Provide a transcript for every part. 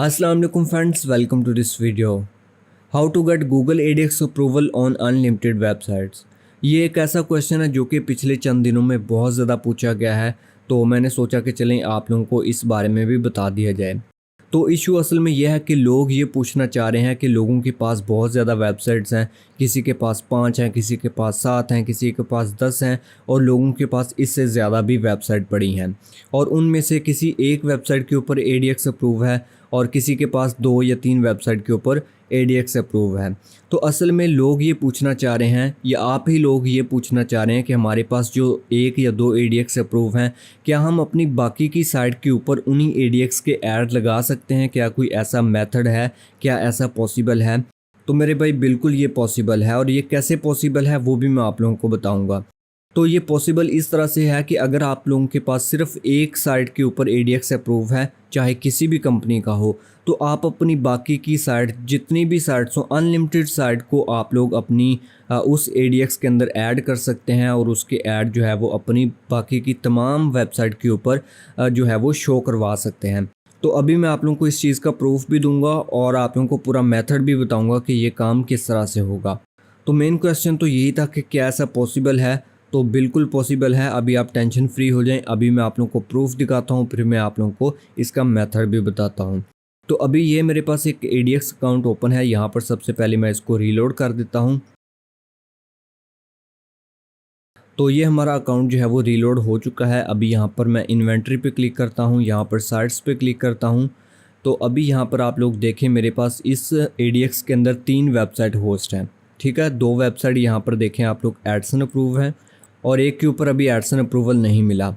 अस्सलाम वालेकुम friends, welcome to this video. How to get Google AdX approval on unlimited websites. ये एक ऐसा क्वेश्चन है जो कि पिछले चंद दिनों में बहुत ज़्यादा पूछा गया है, तो मैंने सोचा कि चलें आप लोगों को इस बारे में भी बता दिया जाए। तो इशू असल में यह है कि लोग ये पूछना चाह रहे हैं कि लोगों के पास बहुत ज़्यादा वेबसाइट्स हैं, किसी के पास 5 हैं, किसी के पास 7 हैं, किसी के पास 10 हैं और लोगों के पास इससे ज़्यादा भी वेबसाइट पड़ी हैं और उनमें से किसी एक वेबसाइट के ऊपर एडीएक्स अप्रूव है और किसी के पास 2 या 3 वेबसाइट के ऊपर एडीएक्स अप्रूव है। तो असल में लोग ये पूछना चाह रहे हैं या आप ही लोग ये पूछना चाह रहे हैं कि हमारे पास जो 1 या 2 एडीएक्स अप्रूव हैं, क्या हम अपनी बाकी की साइट के ऊपर उन्हीं एडीएक्स के ऐड लगा सकते हैं? क्या कोई ऐसा मेथड है? क्या ऐसा पॉसिबल है? तो मेरे भाई बिल्कुल ये पॉसिबल है और ये कैसे पॉसिबल है वो भी मैं आप लोगों को बताऊंगा। तो ये पॉसिबल इस तरह से है कि अगर आप लोगों के पास सिर्फ एक साइट के ऊपर एडीएक्स अप्रूव है, चाहे किसी भी कंपनी का हो, तो आप अपनी बाकी की साइट जितनी भी साइट्स हो अनलिमिटेड साइट को आप लोग अपनी उस एडीएक्स के अंदर ऐड कर सकते हैं और उसके ऐड जो है वो अपनी बाकी की तमाम वेबसाइट के ऊपर जो है वो शो करवा सकते हैं। तो अभी मैं आप लोगों को इस चीज़ का प्रूफ भी दूंगा और आप लोगों को पूरा मेथड भी बताऊंगा कि ये काम किस तरह से होगा। तो मेन क्वेश्चन तो यही था कि क्या ऐसा पॉसिबल है? तो बिल्कुल पॉसिबल है। अभी आप टेंशन फ्री हो जाएं, अभी मैं आप लोगों को प्रूफ दिखाता हूं, फिर मैं आप लोगों को इसका मेथड भी बताता हूं। तो अभी ये मेरे पास एक एडीएक्स अकाउंट ओपन है, यहाँ पर सबसे पहले मैं इसको रीलोड कर देता हूं। तो ये हमारा अकाउंट जो है वो रीलोड हो चुका है। अभी यहाँ पर मैं इन्वेंट्री पे क्लिक करता हूँ, यहाँ पर साइट्स पे क्लिक करता हूँ। तो अभी यहाँ पर आप लोग देखें, मेरे पास इस एडीएक्स के अंदर 3 वेबसाइट होस्ट हैं, ठीक है। 2 वेबसाइट यहाँ पर देखें आप लोग एडसन अप्रूव है और एक के ऊपर अभी एडसन अप्रूवल नहीं मिला।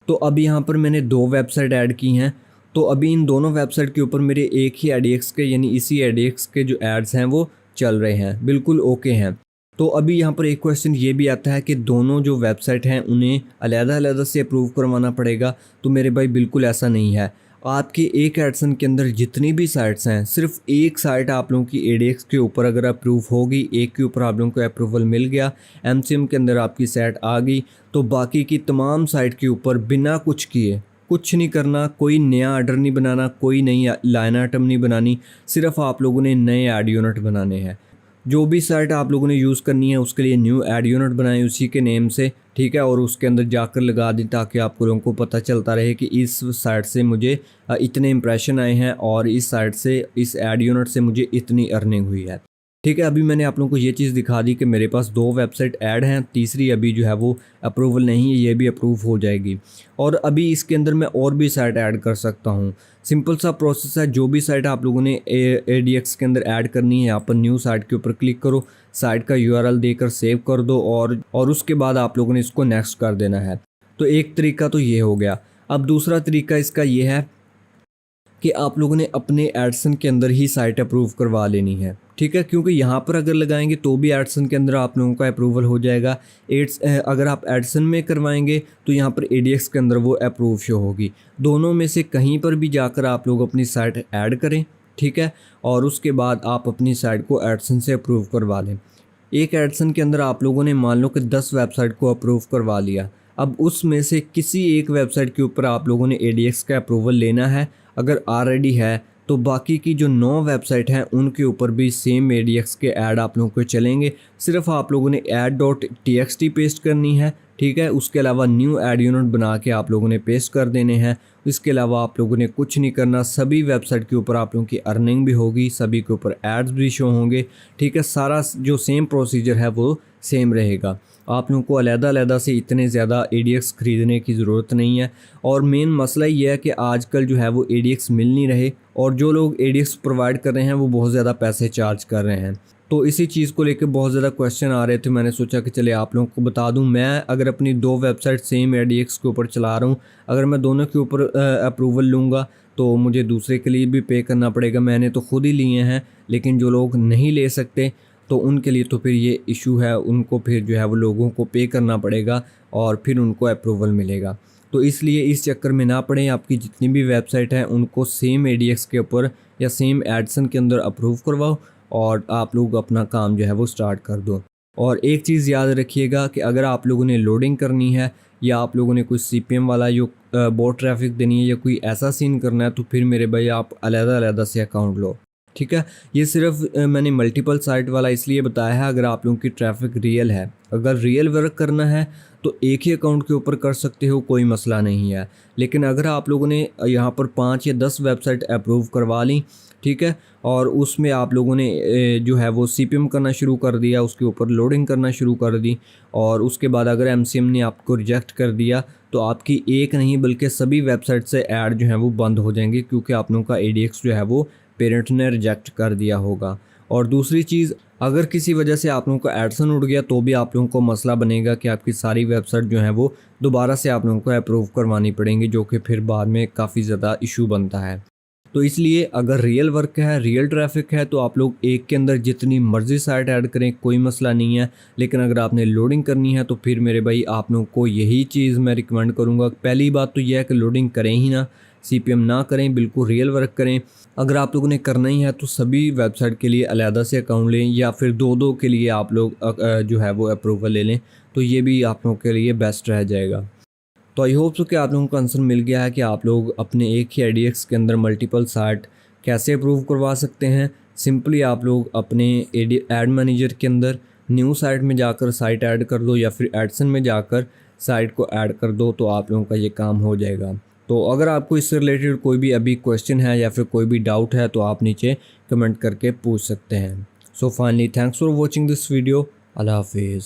तो अभी यहाँ पर मैंने 2 वेबसाइट ऐड की हैं। तो अभी इन दोनों वेबसाइट के ऊपर मेरे एक ही एडीएक्स के यानी इसी एडीएक्स के जो एड्स हैं वो चल रहे हैं, बिल्कुल ओके हैं। तो अभी यहाँ पर एक क्वेश्चन ये भी आता है कि दोनों जो वेबसाइट हैं उन्हें अलग-अलग से अप्रूव करवाना पड़ेगा। तो मेरे भाई बिल्कुल ऐसा नहीं है। आपके एक एडसन के अंदर जितनी भी साइट्स हैं, सिर्फ एक साइट आप लोगों की एडीएक्स के ऊपर अगर अप्रूव होगी, एक के ऊपर आप लोगों को अप्रूवल मिल गया, एमसीएम के अंदर आपकी साइट आ गई, तो बाकी की तमाम साइट के ऊपर बिना कुछ किए, कुछ नहीं करना, कोई नया आर्डर नहीं बनाना, कोई नई लाइन आइटम नहीं बनानी, सिर्फ आप लोगों ने नए ऐड यूनिट बनाने हैं। जो भी साइट आप लोगों ने यूज़ करनी है उसके लिए न्यू ऐड यूनिट बनाएं उसी के नेम से, ठीक है, और उसके अंदर जाकर लगा दें ताकि आप लोगों को पता चलता रहे कि इस साइट से मुझे इतने इंप्रेशन आए हैं और इस साइट से, इस ऐड यूनिट से मुझे इतनी अर्निंग हुई है, ठीक है। अभी मैंने आप लोगों को ये चीज़ दिखा दी कि मेरे पास 2 वेबसाइट ऐड हैं, तीसरी अभी जो है वो अप्रूवल नहीं है, ये भी अप्रूव हो जाएगी। और अभी इसके अंदर मैं और भी साइट ऐड कर सकता हूँ। सिंपल सा प्रोसेस है। जो भी साइट आप लोगों ने एडीएक्स के अंदर ऐड करनी है, यहाँ पर न्यू साइट के ऊपर क्लिक करो, साइट का यूआरएल देकर सेव कर दो और उसके बाद आप लोगों ने इसको नेक्स्ट कर देना है। तो एक तरीका तो ये हो गया। अब दूसरा तरीका इसका ये है कि आप लोगों ने अपने एडसन के अंदर ही साइट अप्रूव करवा लेनी है, ठीक है, क्योंकि यहाँ पर अगर लगाएंगे तो भी एडसन के अंदर आप लोगों का अप्रूवल हो जाएगा। अगर आप एडसन में करवाएंगे तो यहाँ पर एडीएक्स के अंदर वो अप्रूव शो होगी। दोनों में से कहीं पर भी जाकर आप लोग अपनी साइट ऐड करें, ठीक है, और उसके बाद आप अपनी साइट को एडसन से अप्रूव करवा लें। एक एडसन के अंदर आप लोगों ने मान लो कि 10 वेबसाइट को अप्रूव करवा लिया। अब उसमें से किसी एक वेबसाइट के ऊपर आप लोगों ने एडीएक्स का अप्रूवल लेना है। अगर ऑलरेडी है तो बाकी की जो 9 वेबसाइट हैं उनके ऊपर भी सेम एडीएक्स के ऐड आप लोगों को चलेंगे। सिर्फ आप लोगों ने ऐड.txt पेस्ट करनी है, ठीक है। उसके अलावा न्यू ऐड यूनिट बना के आप लोगों ने पेस्ट कर देने हैं। इसके अलावा आप लोगों ने कुछ नहीं करना। सभी वेबसाइट के ऊपर आप लोगों की अर्निंग भी होगी, सभी के ऊपर एड्स भी शो होंगे, ठीक है। सारा जो सेम प्रोसीजर है वो सेम रहेगा। आप लोगों को अलग-अलग से इतने ज़्यादा एडीएक्स ख़रीदने की ज़रूरत नहीं है। और मेन मसला ये है कि आजकल जो है वो एडीएक्स मिल नहीं रहे और जो लोग एडीएक्स प्रोवाइड कर रहे हैं वो बहुत ज़्यादा पैसे चार्ज कर रहे हैं। तो इसी चीज़ को लेकर बहुत ज़्यादा क्वेश्चन आ रहे थे। मैंने सोचा कि चले आप लोगों को बता दूं। मैं अगर अपनी 2 वेबसाइट सेम एडीएक्स के ऊपर चला रहा हूं, अगर मैं दोनों के ऊपर अप्रूवल लूँगा तो मुझे दूसरे के लिए भी पे करना पड़ेगा। मैंने तो खुद ही लिए हैं, लेकिन जो लोग नहीं ले सकते तो उनके लिए तो फिर ये इशू है, उनको फिर जो है वो लोगों को पे करना पड़ेगा और फिर उनको अप्रूवल मिलेगा। तो इसलिए इस चक्कर में ना पड़ें। आपकी जितनी भी वेबसाइट हैं उनको सेम एडीएक्स के ऊपर या सेम एडसन के अंदर अप्रूव करवाओ और आप लोग अपना काम जो है वो स्टार्ट कर दो। और एक चीज़ याद रखिएगा कि अगर आप लोगों ने लोडिंग करनी है या आप लोगों ने कोई CPM वाला जो बोट ट्रैफिक देनी है या कोई ऐसा सीन करना है, तो फिर मेरे भाई आप अलग-अलग से अकाउंट लो, ठीक है। ये सिर्फ मैंने मल्टीपल साइट वाला इसलिए बताया है अगर आप लोगों की ट्रैफिक रियल है। अगर रियल वर्क करना है तो एक ही अकाउंट के ऊपर कर सकते हो, कोई मसला नहीं है। लेकिन अगर आप लोगों ने यहाँ पर 5 या 10 वेबसाइट अप्रूव करवा ली, ठीक है, और उसमें आप लोगों ने जो है वो CPM करना शुरू कर दिया, उसके ऊपर लोडिंग करना शुरू कर दी, और उसके बाद अगर MCM ने आपको रिजेक्ट कर दिया, तो आपकी एक नहीं बल्कि सभी वेबसाइट से ऐड जो है वो बंद हो जाएंगे, क्योंकि आप लोगों का ADX जो है वो पेरेंट ने रिजेक्ट कर दिया होगा। और दूसरी चीज़, अगर किसी वजह से आप लोगों का एडसन उड़ गया तो भी आप लोगों को मसला बनेगा कि आपकी सारी वेबसाइट जो है वो दोबारा से आप लोगों को अप्रूव करवानी पड़ेंगी, जो कि फिर बाद में काफ़ी ज़्यादा इशू बनता है। तो इसलिए अगर रियल वर्क है, रियल ट्रैफिक है, तो आप लोग एक के अंदर जितनी मर्ज़ी साइट ऐड करें, कोई मसला नहीं है। लेकिन अगर आपने लोडिंग करनी है तो फिर मेरे भाई आप लोगों को यही चीज़ मैं रिकमेंड करूँगा। पहली बात तो यह है कि लोडिंग करें ही ना, CPM ना करें, बिल्कुल रियल वर्क करें। अगर आप लोगों ने करना ही है तो सभी वेबसाइट के लिए अलहदा से अकाउंट लें, या फिर 2-2 के लिए आप लोग जो है वो अप्रूवल ले लें, तो ये भी आप लोगों के लिए बेस्ट रह जाएगा। तो आई होप सो कि आप लोगों को आंसर मिल गया है कि आप लोग अपने एक ही IDX के अंदर मल्टीपल साइट कैसे अप्रूव करवा सकते हैं। सिंपली आप लोग अपने एड मैनेजर के अंदर न्यू साइट में जाकर साइट ऐड कर दो, या फिर एडसन में जाकर साइट को ऐड कर दो, तो आप लोगों का ये काम हो जाएगा। तो अगर आपको इससे रिलेटेड कोई भी अभी क्वेश्चन है या फिर कोई भी डाउट है तो आप नीचे कमेंट करके पूछ सकते हैं। So finally thanks for watching this video. अल्लाह हाफिज़।